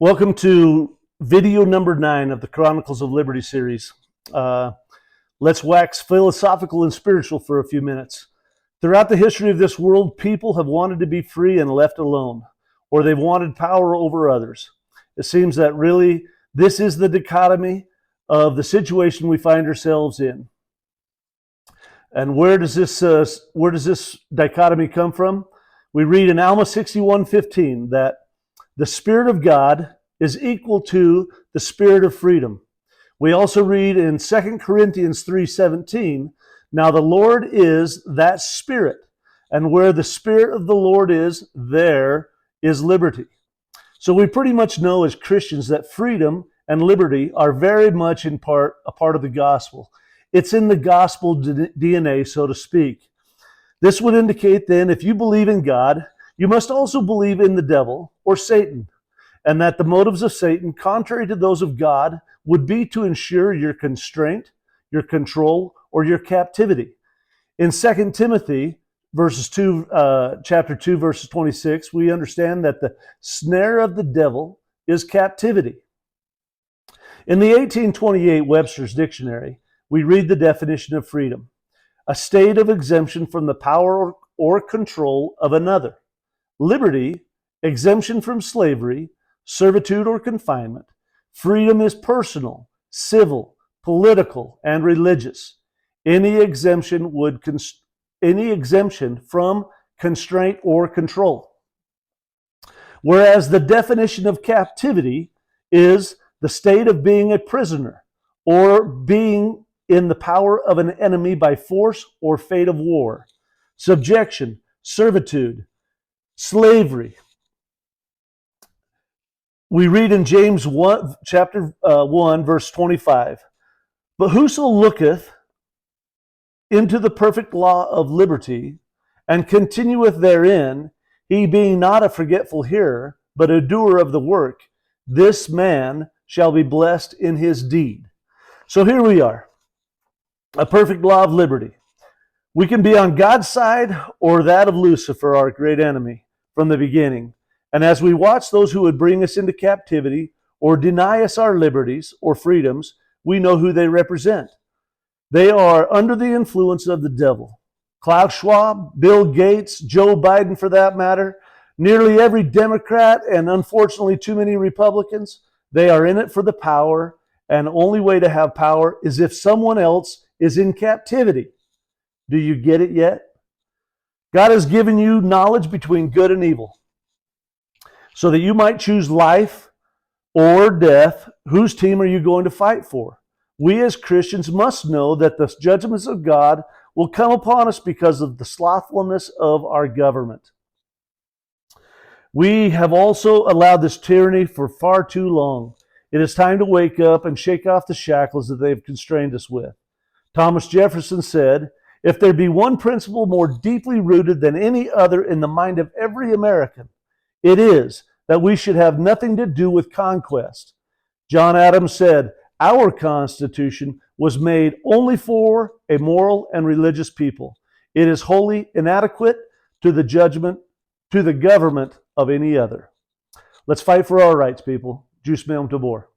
Welcome to video number 9 of the Chronicles of Liberty series. Let's wax philosophical and spiritual for a few minutes. Throughout the history of this world, people have wanted to be free and left alone, or they've wanted power over others. It seems that really this is the dichotomy of the situation we find ourselves in. And where does this dichotomy come from? We read in Alma 61:15 that the Spirit of God is equal to the Spirit of freedom. We also read in 2 Corinthians 3:17, now the Lord is that Spirit, and where the Spirit of the Lord is, there is liberty. So we pretty much know as Christians that freedom and liberty are very much a part of the gospel. It's in the gospel DNA, so to speak. This would indicate then, if you believe in God, you must also believe in the devil or Satan, and that the motives of Satan, contrary to those of God, would be to ensure your constraint, your control, or your captivity. In 2 Timothy chapter 2, verses 26, we understand that the snare of the devil is captivity. In the 1828 Webster's Dictionary, we read the definition of freedom: a state of exemption from the power or control of another. Liberty, exemption from slavery, servitude or confinement. Freedom is personal, civil, political, and religious. Any exemption from constraint or control. Whereas the definition of captivity is the state of being a prisoner or being in the power of an enemy by force or fate of war. Subjection, servitude, slavery. We read in James 1, chapter 1, verse 25, but whoso looketh into the perfect law of liberty and continueth therein, he being not a forgetful hearer, but a doer of the work, this man shall be blessed in his deed. So here we are, a perfect law of liberty. We can be on God's side or that of Lucifer, our great enemy, from the beginning. And as we watch those who would bring us into captivity or deny us our liberties or freedoms, we know who they represent. They are under the influence of the devil. Klaus Schwab, Bill Gates, Joe Biden for that matter, nearly every Democrat, and unfortunately too many Republicans, they are in it for the power, and the only way to have power is if someone else is in captivity. Do you get it yet? God has given you knowledge between good and evil, so that you might choose life or death. Whose team are you going to fight for? We as Christians must know that the judgments of God will come upon us because of the slothfulness of our government. We have also allowed this tyranny for far too long. It is time to wake up and shake off the shackles that they have constrained us with. Thomas Jefferson said, if there be one principle more deeply rooted than any other in the mind of every American, it is that we should have nothing to do with conquest. John Adams said, our Constitution was made only for a moral and religious people. It is wholly inadequate to the government of any other. Let's fight for our rights, people. Jus meum tabor.